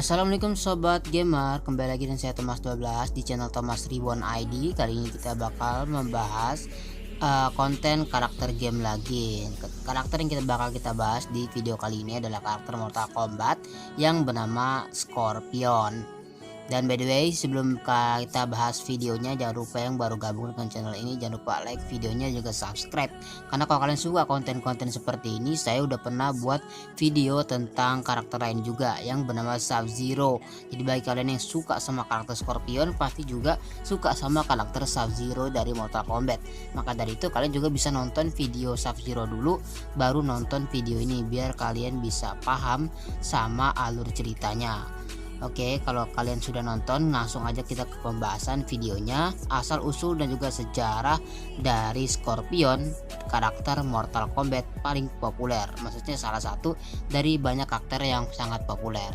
Assalamualaikum sobat gamer, kembali lagi dengan saya Thomas12 di channel Thomas Reborn ID. Kali ini kita bakal membahas konten karakter game lagi. Karakter yang kita bahas di video kali ini adalah karakter Mortal Kombat yang bernama Scorpion. Dan by the way, sebelum kita bahas videonya, jangan lupa yang baru gabung dengan channel ini, jangan lupa like videonya, juga subscribe. Karena kalau kalian suka konten-konten seperti ini, saya udah pernah buat video tentang karakter lain juga yang bernama Sub-Zero. Jadi bagi kalian yang suka sama karakter Scorpion, pasti juga suka sama karakter Sub-Zero dari Mortal Kombat. Maka dari itu kalian juga bisa nonton video Sub-Zero dulu, baru nonton video ini, biar kalian bisa paham sama alur ceritanya. Oke, kalau kalian sudah nonton, langsung aja kita ke pembahasan videonya, asal usul dan juga sejarah dari Scorpion, karakter Mortal Kombat paling populer. Maksudnya salah satu dari banyak karakter yang sangat populer.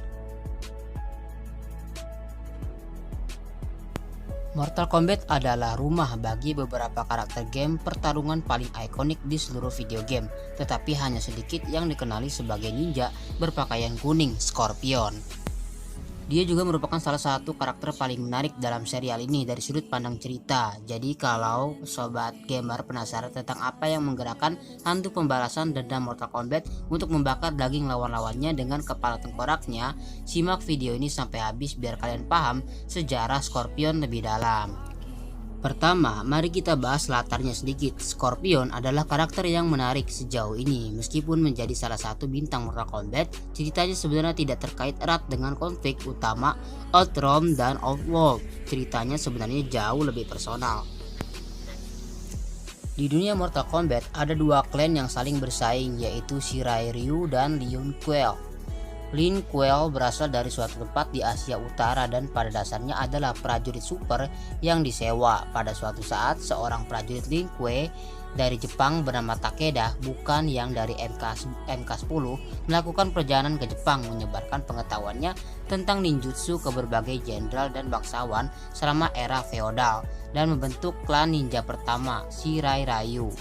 Mortal Kombat adalah rumah bagi beberapa karakter game pertarungan paling ikonik di seluruh video game, tetapi hanya sedikit yang dikenali sebagai ninja berpakaian kuning, Scorpion. Dia juga merupakan salah satu karakter paling menarik dalam serial ini dari sudut pandang cerita. Jadi kalau sobat gamer penasaran tentang apa yang menggerakkan hantu pembalasan dendam Mortal Kombat untuk membakar daging lawan-lawannya dengan kepala tengkoraknya, simak video ini sampai habis biar kalian paham sejarah Scorpion lebih dalam. Pertama, mari kita bahas latarnya sedikit. Scorpion adalah karakter yang menarik sejauh ini. Meskipun menjadi salah satu bintang Mortal Kombat, ceritanya sebenarnya tidak terkait erat dengan konflik utama Outrealm dan Outworld. Ceritanya sebenarnya jauh lebih personal. Di dunia Mortal Kombat ada dua klan yang saling bersaing, yaitu Shirai Ryu dan Lin Kuei. Lin Kuei berasal dari suatu tempat di Asia Utara dan pada dasarnya adalah prajurit super yang disewa. Pada suatu saat, seorang prajurit Lin Kuei dari Jepang bernama Takeda, bukan yang dari MK10, melakukan perjalanan ke Jepang menyebarkan pengetahuannya tentang ninjutsu ke berbagai jenderal dan bangsawan selama era feodal dan membentuk klan ninja pertama, Shirai Ryu.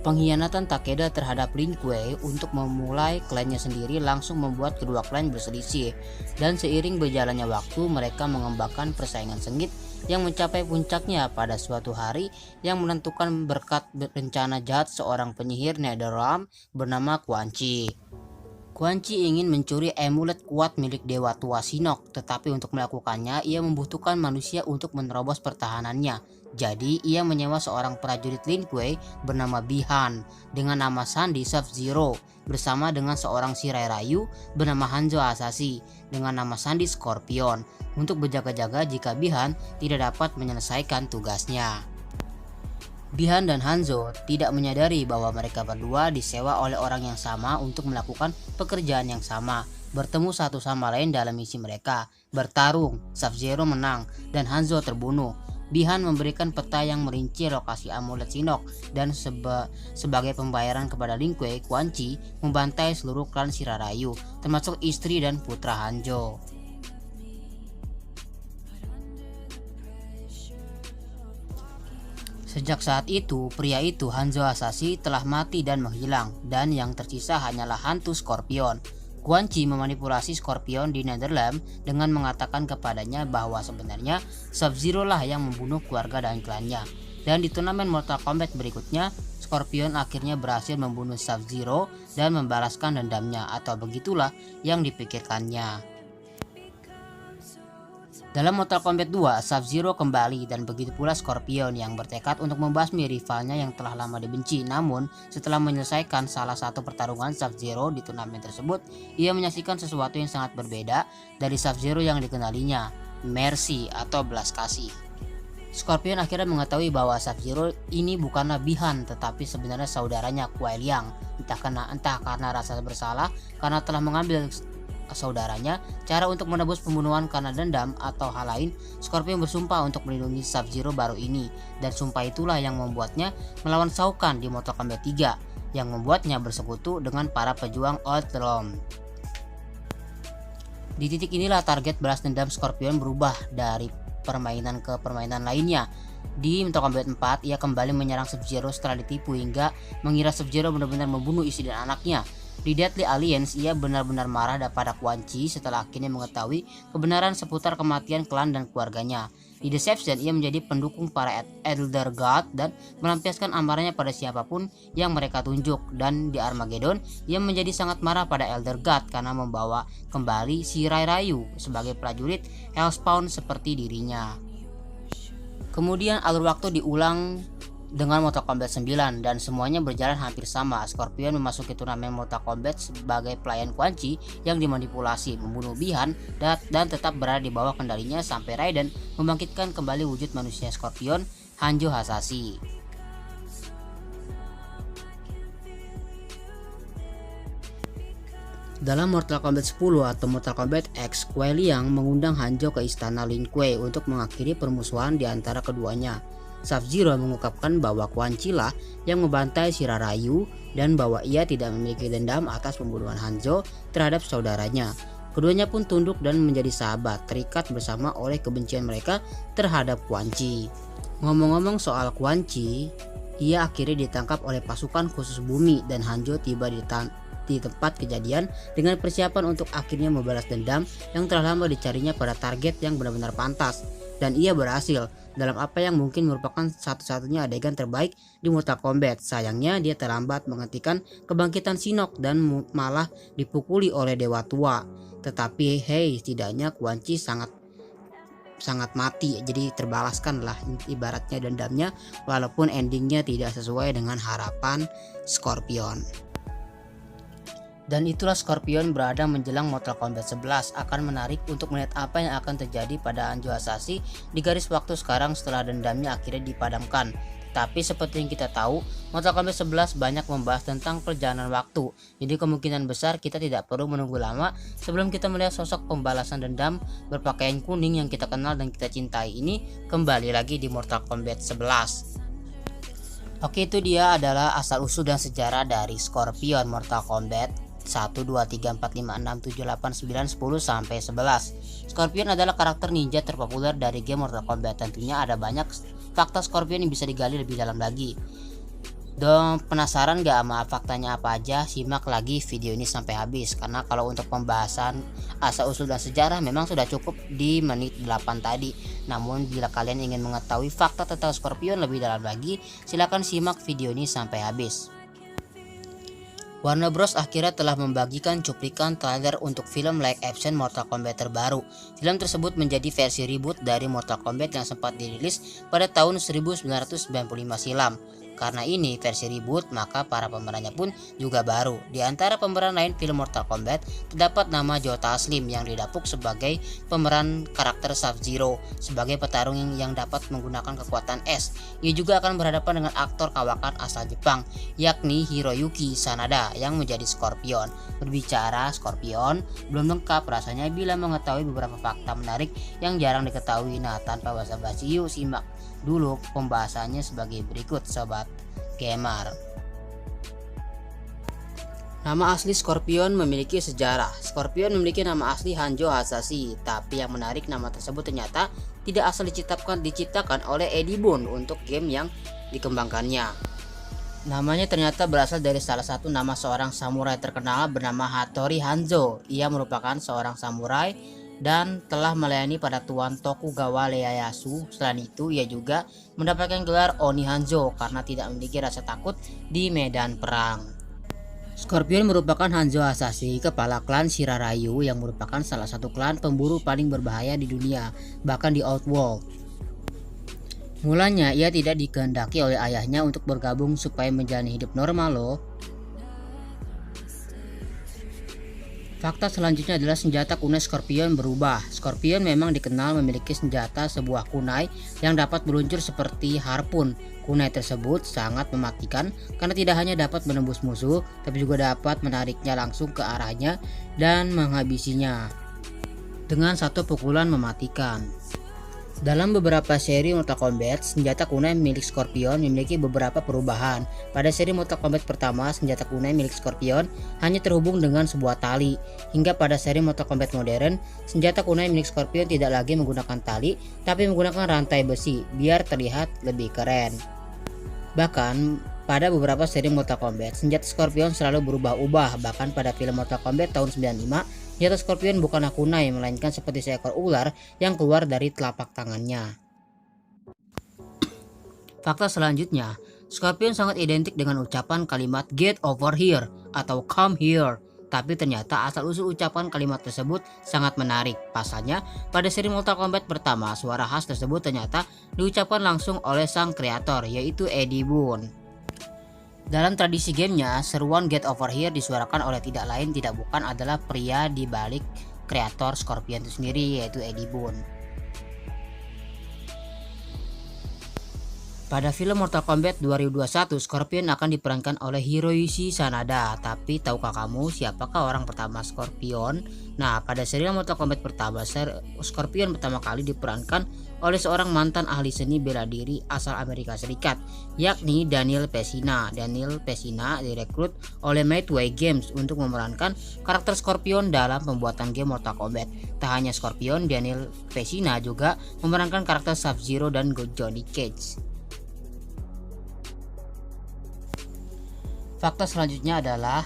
Pengkhianatan Takeda terhadap Lin Kuei untuk memulai klannya sendiri langsung membuat kedua klan berselisih, dan seiring berjalannya waktu mereka mengembangkan persaingan sengit yang mencapai puncaknya pada suatu hari yang menentukan berkat rencana jahat seorang penyihir Netherrealm bernama Quan Chi. Quan Chi ingin mencuri amulet kuat milik Dewa Tua Shinnok, tetapi untuk melakukannya ia membutuhkan manusia untuk menerobos pertahanannya. Jadi ia menyewa seorang prajurit Lin Kuei bernama Bi-Han dengan nama sandi Sub-Zero bersama dengan seorang Shirai Ryu bernama Hanzo Hasashi dengan nama sandi Scorpion untuk berjaga-jaga jika Bi-Han tidak dapat menyelesaikan tugasnya. Bi-Han dan Hanzo tidak menyadari bahwa mereka berdua disewa oleh orang yang sama untuk melakukan pekerjaan yang sama. Bertemu satu sama lain dalam misi mereka, bertarung, Sub-Zero menang dan Hanzo terbunuh. Bi-Han memberikan peta yang merinci lokasi amulet Shinnok dan sebagai pembayaran kepada Lin Kuei, Quan Chi membantai seluruh klan Shirai Ryu, termasuk istri dan putra Hanzo. Sejak saat itu, pria itu, Hanzo Hasashi, telah mati dan menghilang, dan yang tersisa hanyalah hantu Scorpion. Quan Chi memanipulasi Scorpion di Netherrealm dengan mengatakan kepadanya bahwa sebenarnya Sub-Zero lah yang membunuh keluarga dan klannya. Dan di turnamen Mortal Kombat berikutnya, Scorpion akhirnya berhasil membunuh Sub-Zero dan membalaskan dendamnya, atau begitulah yang dipikirkannya. Dalam Mortal Kombat 2, Sub-Zero kembali dan begitu pula Scorpion yang bertekad untuk membasmi rivalnya yang telah lama dibenci. Namun, setelah menyelesaikan salah satu pertarungan Sub-Zero di turnamen tersebut, ia menyaksikan sesuatu yang sangat berbeda dari Sub-Zero yang dikenalinya, mercy atau belas kasih. Scorpion akhirnya mengetahui bahwa Sub-Zero ini bukanlah Bi-Han tetapi sebenarnya saudaranya Kuai Liang. Entah karena rasa bersalah karena telah mengambil saudaranya, cara untuk menebus pembunuhan karena dendam, atau hal lain, Scorpion bersumpah untuk melindungi Sub-Zero baru ini, dan sumpah itulah yang membuatnya melawan Shao Kahn di Mortal Kombat 3, yang membuatnya bersekutu dengan para pejuang Outrealm. Di titik inilah target balas dendam Scorpion berubah dari permainan ke permainan lainnya. Di Mortal Kombat 4, ia kembali menyerang Sub-Zero setelah ditipu hingga mengira Sub-Zero benar-benar membunuh istri dan anaknya. Di Deadly Alliance, ia benar-benar marah pada Quan Chi setelah akhirnya mengetahui kebenaran seputar kematian klan dan keluarganya. Di Deception, ia menjadi pendukung para Elder God dan melampiaskan amarahnya pada siapapun yang mereka tunjuk. Dan di Armageddon, ia menjadi sangat marah pada Elder God karena membawa kembali si Rai Ryu sebagai prajurit Hellspawn seperti dirinya. Kemudian alur waktu diulang dengan Mortal Kombat 9 dan semuanya berjalan hampir sama. Scorpion memasuki turnamen Mortal Kombat sebagai pelayan Quan Chi yang dimanipulasi, membunuh Bi-Han dan tetap berada di bawah kendalinya sampai Raiden membangkitkan kembali wujud manusia Scorpion, Hanjo Hasashi. Dalam Mortal Kombat 10 atau Mortal Kombat X, Kuei Liang mengundang Hanjo ke istana Lin Kuei untuk mengakhiri permusuhan di antara keduanya. Sub-Zero mengungkapkan bahwa Quan Chi lah yang membantai Shirai Ryu dan bahwa ia tidak memiliki dendam atas pembunuhan Hanzo terhadap saudaranya. Keduanya pun tunduk dan menjadi sahabat, terikat bersama oleh kebencian mereka terhadap Quan Chi. Ngomong-ngomong soal Quan Chi, ia akhirnya ditangkap oleh pasukan khusus bumi dan Hanzo tiba di tempat kejadian dengan persiapan untuk akhirnya membalas dendam yang telah lama dicarinya pada target yang benar-benar pantas. Dan ia berhasil dalam apa yang mungkin merupakan satu-satunya adegan terbaik di Mortal Kombat. Sayangnya dia terlambat menghentikan kebangkitan Shinnok dan malah dipukuli oleh Dewa Tua. Tetapi hey, setidaknya Quan Chi sangat mati, jadi terbalaskan lah ibaratnya dendamnya, walaupun endingnya tidak sesuai dengan harapan Scorpion. Dan itulah Scorpion berada menjelang Mortal Kombat 11. Akan menarik untuk melihat apa yang akan terjadi pada Hanjo Hasashi di garis waktu sekarang setelah dendamnya akhirnya dipadamkan. Tapi seperti yang kita tahu, Mortal Kombat 11 banyak membahas tentang perjalanan waktu. Jadi kemungkinan besar kita tidak perlu menunggu lama sebelum kita melihat sosok pembalasan dendam berpakaian kuning yang kita kenal dan kita cintai ini kembali lagi di Mortal Kombat 11. Oke, itu dia adalah asal-usul dan sejarah dari Scorpion Mortal Kombat 1, 2, 3, 4, 5, 6, 7, 8, 9, 10, sampai 11. Scorpion adalah karakter ninja terpopuler dari game Mortal Kombat. Tentunya ada banyak fakta Scorpion yang bisa digali lebih dalam lagi. Dan penasaran gak sama faktanya apa aja? Simak lagi video ini sampai habis. Karena kalau untuk pembahasan asal-usul dan sejarah memang sudah cukup di menit 8 tadi. Namun bila kalian ingin mengetahui fakta tentang Scorpion lebih dalam lagi, silahkan simak video ini sampai habis. Warner Bros akhirnya telah membagikan cuplikan trailer untuk film live action Mortal Kombat terbaru. Film tersebut menjadi versi reboot dari Mortal Kombat yang sempat dirilis pada tahun 1995 silam. Karena ini versi reboot, maka para pemerannya pun juga baru. Di antara pemeran lain film Mortal Kombat terdapat nama Jota Slim yang didapuk sebagai pemeran karakter Sub-Zero sebagai petarung yang dapat menggunakan kekuatan es. Ia juga akan berhadapan dengan aktor kawakan asal Jepang yakni Hiroyuki Sanada yang menjadi Scorpion. Berbicara Scorpion belum lengkap rasanya bila mengetahui beberapa fakta menarik yang jarang diketahui. Nah, tanpa basa-basi yuk simak dulu pembahasannya sebagai berikut sobat gamer. Nama asli Scorpion memiliki sejarah. Scorpion memiliki nama asli Hanjo Hasashi, tapi yang menarik nama tersebut ternyata tidak asal diciptakan oleh Eddie Boon untuk game yang dikembangkannya. Namanya ternyata berasal dari salah satu nama seorang samurai terkenal bernama Hattori Hanzo. Ia merupakan seorang samurai dan telah melayani pada Tuan Tokugawa Ieyasu. Selain itu, ia juga mendapatkan gelar Oni Hanzo karena tidak memiliki rasa takut di medan perang. Scorpion merupakan Hanzo Hasashi, kepala klan Shirai Ryu yang merupakan salah satu klan pemburu paling berbahaya di dunia, bahkan di Outworld. Mulanya ia tidak dikehendaki oleh ayahnya untuk bergabung supaya menjalani hidup normal loh. Fakta selanjutnya adalah senjata kunai Scorpion berubah. Scorpion memang dikenal memiliki senjata sebuah kunai yang dapat meluncur seperti harpun. Kunai tersebut sangat mematikan karena tidak hanya dapat menembus musuh, tapi juga dapat menariknya langsung ke arahnya dan menghabisinya dengan satu pukulan mematikan. Dalam beberapa seri Mortal Kombat, senjata kunai milik Scorpion memiliki beberapa perubahan. Pada seri Mortal Kombat pertama, senjata kunai milik Scorpion hanya terhubung dengan sebuah tali. Hingga pada seri Mortal Kombat modern, senjata kunai milik Scorpion tidak lagi menggunakan tali, tapi menggunakan rantai besi biar terlihat lebih keren. Bahkan Pada beberapa seri Mortal Kombat, senjata Scorpion selalu berubah-ubah. Bahkan pada film Mortal Kombat tahun 95, senjata Scorpion bukanlah kunai, melainkan seperti seekor ular yang keluar dari telapak tangannya. Fakta selanjutnya, Scorpion sangat identik dengan ucapan kalimat "get over here" atau "come here". Tapi ternyata asal-usul ucapan kalimat tersebut sangat menarik. Pasalnya, pada seri Mortal Kombat pertama, suara khas tersebut ternyata diucapkan langsung oleh sang kreator, yaitu Eddie Boon. Dalam tradisi gamenya, seruan "get over here" disuarakan oleh tidak lain tidak bukan adalah pria di balik kreator Scorpion itu sendiri, yaitu Eddie Boon. Pada film Mortal Kombat 2021, Scorpion akan diperankan oleh Hiroshi Sanada. Tapi tahukah kamu siapakah orang pertama Scorpion? Nah, pada serial Mortal Kombat pertama, Scorpion pertama kali diperankan oleh seorang mantan ahli seni bela diri asal Amerika Serikat, yakni Daniel Pesina. Daniel Pesina direkrut oleh Midway Games untuk memerankan karakter Scorpion dalam pembuatan game Mortal Kombat. Tak hanya Scorpion, Daniel Pesina juga memerankan karakter Sub-Zero dan Johnny Cage. Fakta selanjutnya adalah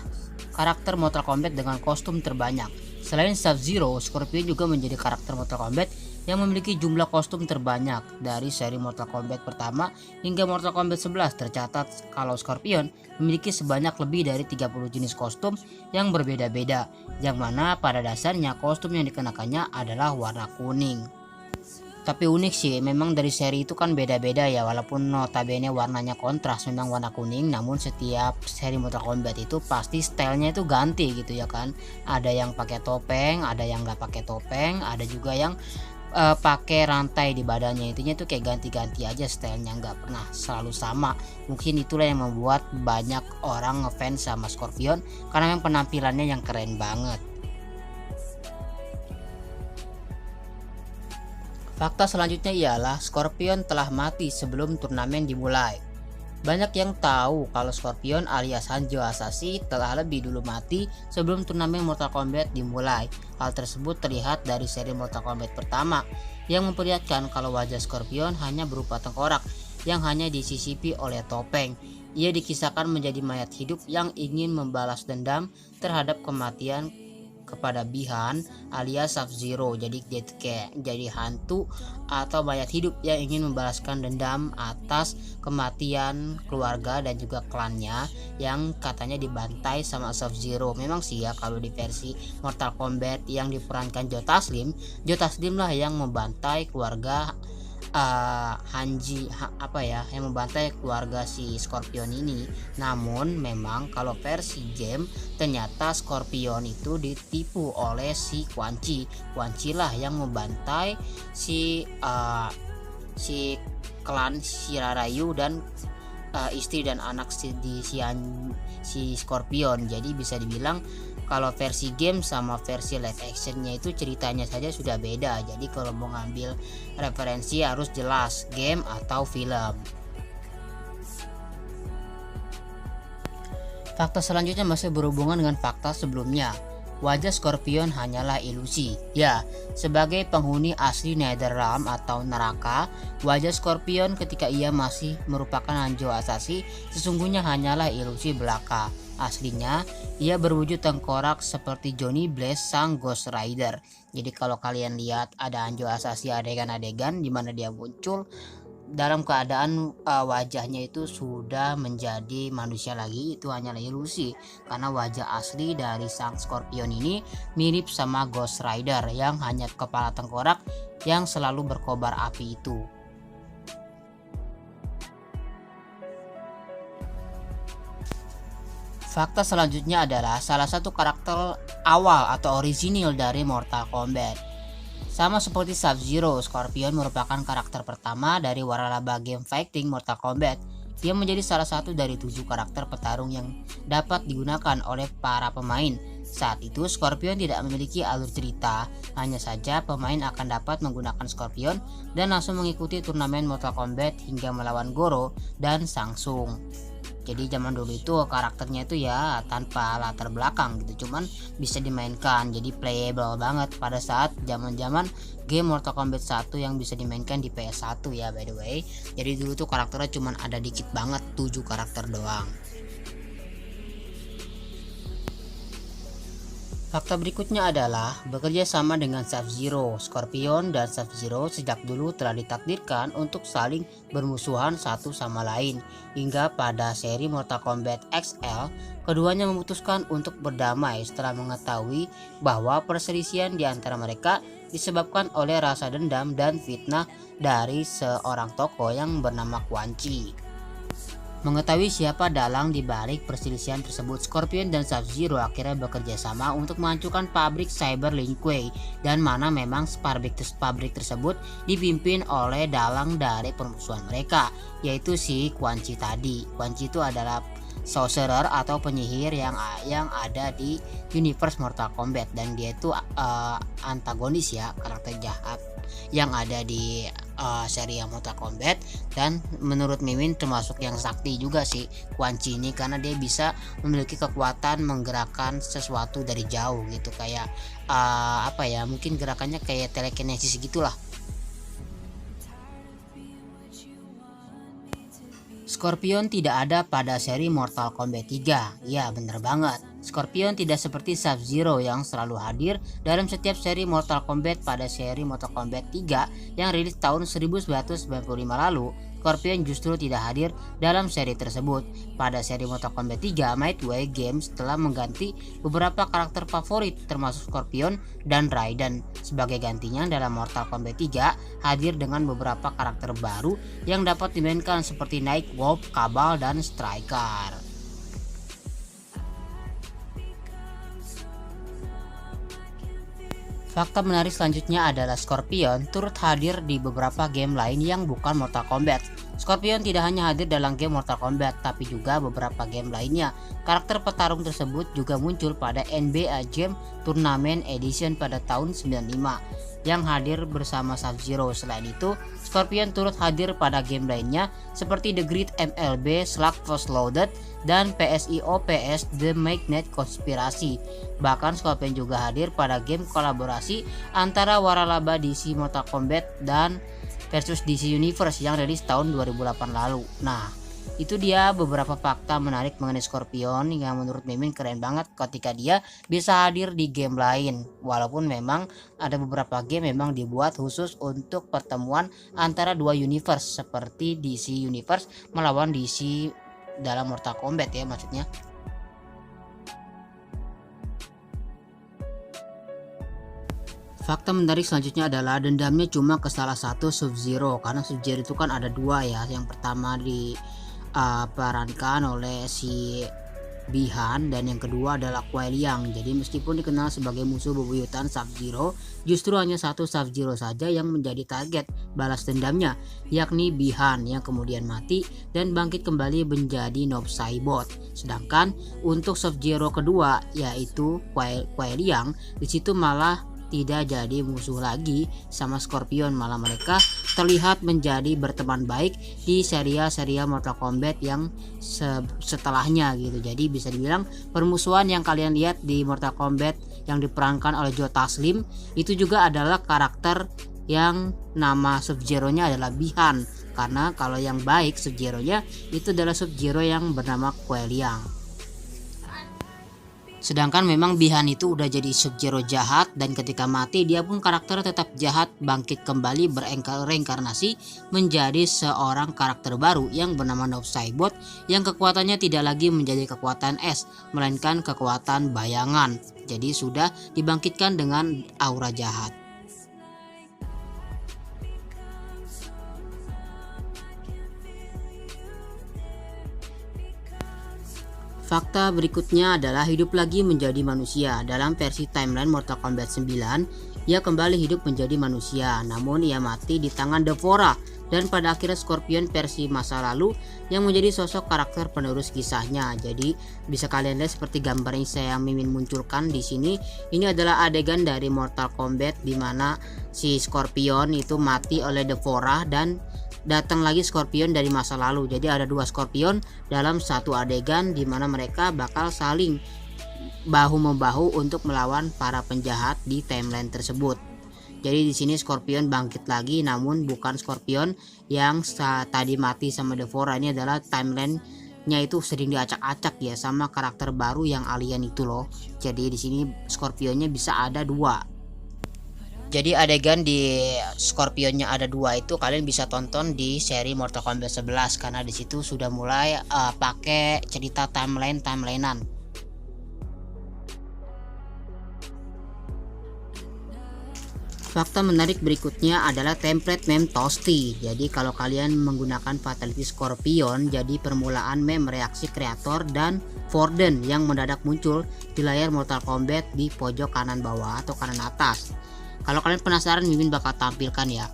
karakter Mortal Kombat dengan kostum terbanyak. Selain Sub-Zero, Scorpion juga menjadi karakter Mortal Kombat yang memiliki jumlah kostum terbanyak. Dari seri Mortal Kombat pertama hingga Mortal Kombat 11 tercatat kalau Scorpion memiliki sebanyak lebih dari 30 jenis kostum yang berbeda-beda, yang mana pada dasarnya kostum yang dikenakannya adalah warna kuning. Tapi unik sih, memang dari seri itu kan beda-beda ya, walaupun notabene warnanya kontras memang warna kuning, namun setiap seri Mortal Kombat itu pasti stylenya itu ganti gitu ya kan. Ada yang pakai topeng, ada yang nggak pakai topeng, ada juga yang pakai rantai di badannya. Intinya itu kayak ganti-ganti aja stylenya, nggak pernah selalu sama. Mungkin itulah yang membuat banyak orang ngefans sama Scorpion karena memang penampilannya yang keren banget. Fakta selanjutnya ialah Scorpion telah mati sebelum turnamen dimulai. Banyak yang tahu kalau Scorpion alias Hanzo Hasashi telah lebih dulu mati sebelum turnamen Mortal Kombat dimulai. Hal tersebut terlihat dari seri Mortal Kombat pertama yang memperlihatkan kalau wajah Scorpion hanya berupa tengkorak yang hanya disisipi oleh topeng. Ia dikisahkan menjadi mayat hidup yang ingin membalas dendam terhadap kematian kepada Bihan alias Sub-Zero. Jadi dia kayak jadi hantu atau mayat hidup yang ingin membalaskan dendam atas kematian keluarga dan juga klannya yang katanya dibantai sama Sub-Zero. Memang sih ya, kalau di versi Mortal Kombat yang diperankan Joe Taslim lah yang membantai keluarga yang membantai keluarga si Scorpion ini. Namun memang kalau versi game ternyata Scorpion itu ditipu oleh si Quan Chi lah yang membantai si klan Shirarayu dan istri dan anak si Scorpion. Jadi bisa dibilang kalau versi game sama versi live actionnya itu ceritanya saja sudah beda. Jadi kalau mau ngambil referensi harus jelas game atau film. Fakta selanjutnya masih berhubungan dengan fakta sebelumnya. Wajah Scorpion hanyalah ilusi. Ya, sebagai penghuni asli Netherrealm atau neraka, wajah Scorpion ketika ia masih merupakan Hanzo Hasashi sesungguhnya hanyalah ilusi belaka. Aslinya, ia berwujud tengkorak seperti Johnny Blaze sang Ghost Rider. Jadi kalau kalian lihat ada Hanzo Hasashi adegan-adegan di mana dia muncul dalam keadaan wajahnya itu sudah menjadi manusia lagi, itu hanyalah ilusi karena wajah asli dari sang Scorpion ini mirip sama Ghost Rider yang hanya kepala tengkorak yang selalu berkobar api itu. Fakta selanjutnya adalah salah satu karakter awal atau orisinil dari Mortal Kombat. Sama seperti Sub-Zero, Scorpion merupakan karakter pertama dari waralaba game fighting Mortal Kombat. Dia menjadi salah satu dari 7 karakter petarung yang dapat digunakan oleh para pemain. Saat itu Scorpion tidak memiliki alur cerita, hanya saja pemain akan dapat menggunakan Scorpion dan langsung mengikuti turnamen Mortal Kombat hingga melawan Goro dan Shang Tsung. Jadi zaman dulu itu karakternya itu ya tanpa latar belakang gitu, cuman bisa dimainkan, jadi playable banget pada saat zaman-zaman game Mortal Kombat 1 yang bisa dimainkan di PS1 ya, by the way. Jadi dulu tuh karakternya cuman ada dikit banget, 7 karakter doang. Fakta berikutnya adalah bekerja sama dengan Sub-Zero. Scorpion dan Sub-Zero sejak dulu telah ditakdirkan untuk saling bermusuhan satu sama lain. Hingga pada seri Mortal Kombat XL, keduanya memutuskan untuk berdamai setelah mengetahui bahwa perselisihan di antara mereka disebabkan oleh rasa dendam dan fitnah dari seorang tokoh yang bernama Quan Chi. Mengetahui siapa dalang di balik perselisihan tersebut, Scorpion dan Sub-Zero akhirnya bekerja sama untuk menghancurkan pabrik Cyber Lin Kuei, dan mana memang pabrik tersebut dipimpin oleh dalang dari permusuhan mereka, yaitu si Quan Chi tadi. Quan Chi itu adalah sorcerer atau penyihir yang ada di universe Mortal Kombat, dan dia itu antagonis ya, karakter jahat yang ada di seri Mortal Kombat. Dan menurut Mimin termasuk yang sakti juga sih Quan Chi ini, karena dia bisa memiliki kekuatan menggerakkan sesuatu dari jauh gitu, kayak apa ya, mungkin gerakannya kayak telekinesis gitulah. Scorpion tidak ada pada seri Mortal Kombat 3. Ya, bener banget. Scorpion tidak seperti Sub-Zero yang selalu hadir dalam setiap seri Mortal Kombat. Pada seri Mortal Kombat 3 yang rilis tahun 1995 lalu, Scorpion justru tidak hadir dalam seri tersebut. Pada seri Mortal Kombat 3, Midway Games telah mengganti beberapa karakter favorit termasuk Scorpion dan Raiden. Sebagai gantinya, dalam Mortal Kombat 3 hadir dengan beberapa karakter baru yang dapat dimainkan seperti Nightwolf, Kabal, dan Striker. Fakta menarik selanjutnya adalah Scorpion turut hadir di beberapa game lain yang bukan Mortal Kombat. Scorpion tidak hanya hadir dalam game Mortal Kombat, tapi juga beberapa game lainnya. Karakter petarung tersebut juga muncul pada NBA Jam Tournament Edition pada tahun 95 yang hadir bersama Sub-Zero. Selain itu, Scorpion turut hadir pada game lainnya seperti The Great MLB Slugfest Loaded dan PSIO PS The Magnet Conspiracy. Bahkan Scorpion juga hadir pada game kolaborasi antara Waralaba DC Mortal Kombat dan versus DC Universe yang rilis tahun 2008 lalu. Nah, itu dia beberapa fakta menarik mengenai Scorpion yang menurut Mimin keren banget ketika dia bisa hadir di game lain. Walaupun memang ada beberapa game memang dibuat khusus untuk pertemuan antara dua universe, seperti DC Universe melawan DC dalam Mortal Kombat ya maksudnya. Fakta menarik selanjutnya adalah dendamnya cuma ke salah satu Sub-Zero, karena Sub-Zero itu kan ada dua ya. Yang pertama diperankan oleh si Bi-Han dan yang kedua adalah Kuai Liang. Jadi meskipun dikenal sebagai musuh bebuyutan Sub-Zero, justru hanya satu Sub-Zero saja yang menjadi target balas dendamnya, yakni Bi-Han yang kemudian mati dan bangkit kembali menjadi Noob Saibot. Sedangkan untuk Sub-Zero kedua yaitu Kuai Liang, disitu malah tidak jadi musuh lagi sama Scorpion, malah mereka terlihat menjadi berteman baik di serial Mortal Kombat yang setelahnya gitu. Jadi bisa dibilang permusuhan yang kalian lihat di Mortal Kombat yang diperankan oleh Joe Taslim itu juga adalah karakter yang nama Sub-Zero-nya adalah Bi-Han, karena kalau yang baik Sub-Zero-nya itu adalah Sub-Zero yang bernama Kuai Liang. Sedangkan memang Bi-Han itu udah jadi Sub-Zero jahat, dan ketika mati dia pun karakter tetap jahat, bangkit kembali bereinkarnasi menjadi seorang karakter baru yang bernama Noob Saibot, yang kekuatannya tidak lagi menjadi kekuatan es, melainkan kekuatan bayangan. Jadi sudah dibangkitkan dengan aura jahat. Fakta berikutnya adalah hidup lagi menjadi manusia. Dalam versi timeline Mortal Kombat 9, ia kembali hidup menjadi manusia, namun ia mati di tangan Devora. Dan pada akhirnya Scorpion versi masa lalu yang menjadi sosok karakter penerus kisahnya. Jadi bisa kalian lihat seperti gambar yang saya Mimin munculkan di sini. Ini adalah adegan dari Mortal Kombat di mana si Scorpion itu mati oleh Devora dan datang lagi Scorpion dari masa lalu. Jadi ada dua Scorpion dalam satu adegan di mana mereka bakal saling bahu-membahu untuk melawan para penjahat di timeline tersebut. Jadi di sini Scorpion bangkit lagi, namun bukan Scorpion yang tadi mati sama Devora. Ini adalah timeline-nya itu sering diacak-acak ya sama karakter baru yang alien itu loh. Jadi di sini Scorpionnya bisa ada dua. Jadi adegan di Scorpionnya ada dua itu kalian bisa tonton di seri Mortal Kombat 11 karena di situ sudah mulai pakai cerita timelinean. Fakta menarik berikutnya adalah template meme Toasty. Jadi kalau kalian menggunakan Fatality Scorpion, jadi permulaan meme reaksi kreator dan Forden yang mendadak muncul di layar Mortal Kombat di pojok kanan bawah atau kanan atas. Kalau kalian penasaran, Mimin bakal tampilkan ya.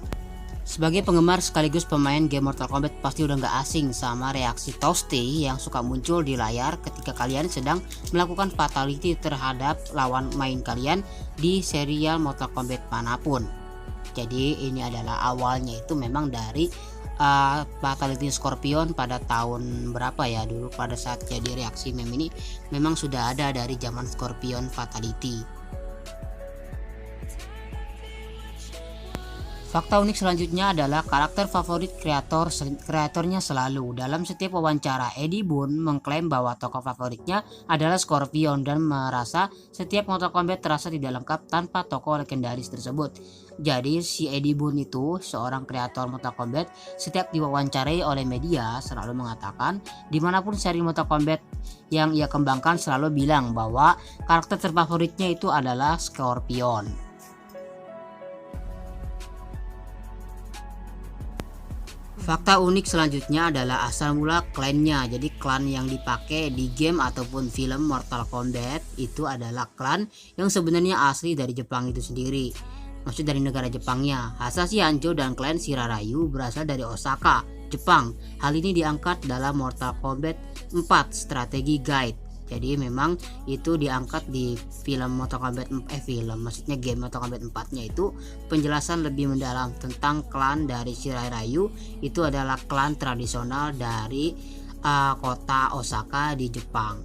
Sebagai penggemar sekaligus pemain game Mortal Kombat pasti udah gak asing sama reaksi Toasty yang suka muncul di layar ketika kalian sedang melakukan fatality terhadap lawan main kalian di serial Mortal Kombat manapun. Jadi ini adalah awalnya itu memang dari Fatality Scorpion pada tahun berapa ya dulu, pada saat jadi reaksi meme ini memang sudah ada dari zaman Scorpion Fatality. Fakta unik selanjutnya adalah karakter favorit kreatornya selalu. Dalam setiap wawancara, Eddie Boon mengklaim bahwa tokoh favoritnya adalah Scorpion dan merasa setiap Mortal Kombat terasa tidak lengkap tanpa tokoh legendaris tersebut. Jadi si Eddie Boon itu seorang kreator Mortal Kombat, setiap diwawancarai oleh media selalu mengatakan dimanapun seri Mortal Kombat yang ia kembangkan selalu bilang bahwa karakter terfavoritnya itu adalah Scorpion. Fakta unik selanjutnya adalah asal mula klannya. Jadi klan yang dipakai di game ataupun film Mortal Kombat itu adalah klan yang sebenarnya asli dari Jepang itu sendiri. Maksud dari negara Jepangnya. Hasashi Hanzo dan klan Shirarayu berasal dari Osaka, Jepang. Hal ini diangkat dalam Mortal Kombat 4 Strategy Guide. Jadi memang itu diangkat di film Mortal Kombat maksudnya game Mortal Kombat 4-nya itu penjelasan lebih mendalam tentang klan dari Shirarayu. Itu adalah klan tradisional dari kota Osaka di Jepang.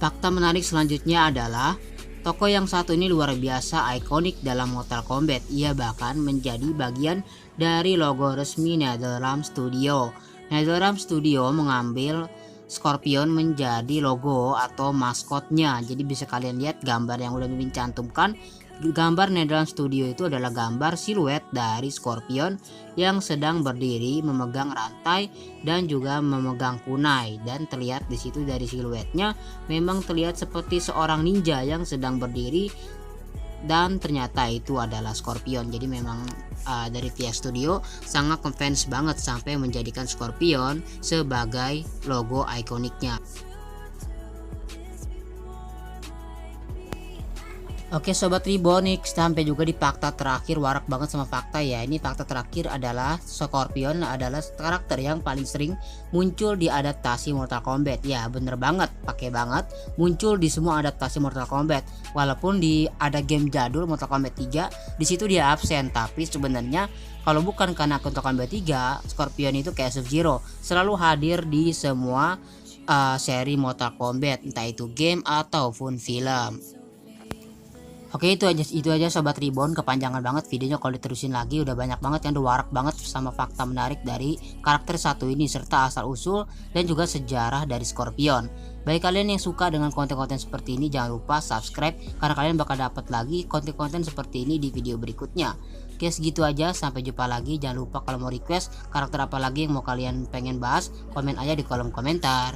Fakta menarik selanjutnya adalah tokoh yang satu ini luar biasa ikonik dalam Mortal Kombat. Ia bahkan menjadi bagian dari logo resmi NetherRealm Studio. NetherRealm Studio mengambil Scorpion menjadi logo atau maskotnya. Jadi bisa kalian lihat gambar yang udah Mimin cantumkan. Gambar NetherRealm Studio itu adalah gambar siluet dari Scorpion yang sedang berdiri memegang rantai dan juga memegang kunai, dan terlihat di situ dari siluetnya memang terlihat seperti seorang ninja yang sedang berdiri dan ternyata itu adalah Scorpion. Jadi memang dari pihak studio sangat ngefans banget sampai menjadikan Scorpion sebagai logo ikoniknya. Oke Sobat Ribonix, sampai juga di fakta terakhir. Warak banget sama fakta ya. Ini fakta terakhir adalah Scorpion adalah karakter yang paling sering muncul di adaptasi Mortal Kombat. Ya bener banget, pakai banget muncul di semua adaptasi Mortal Kombat. Walaupun ada game jadul Mortal Kombat 3 di situ dia absen, tapi sebenarnya kalau bukan karena Mortal Kombat 3, Scorpion itu kayak Sub-Zero selalu hadir di semua seri Mortal Kombat, entah itu game ataupun film. Oke itu aja Sobat Reborn, kepanjangan banget videonya kalau diterusin lagi. Udah banyak banget yang udah warak banget sama fakta menarik dari karakter satu ini serta asal usul dan juga sejarah dari Scorpion. Bagi kalian yang suka dengan konten-konten seperti ini, jangan lupa subscribe karena kalian bakal dapat lagi konten-konten seperti ini di video berikutnya. Oke segitu aja, sampai jumpa lagi. Jangan lupa kalau mau request karakter apa lagi yang mau kalian pengen bahas, komen aja di kolom komentar.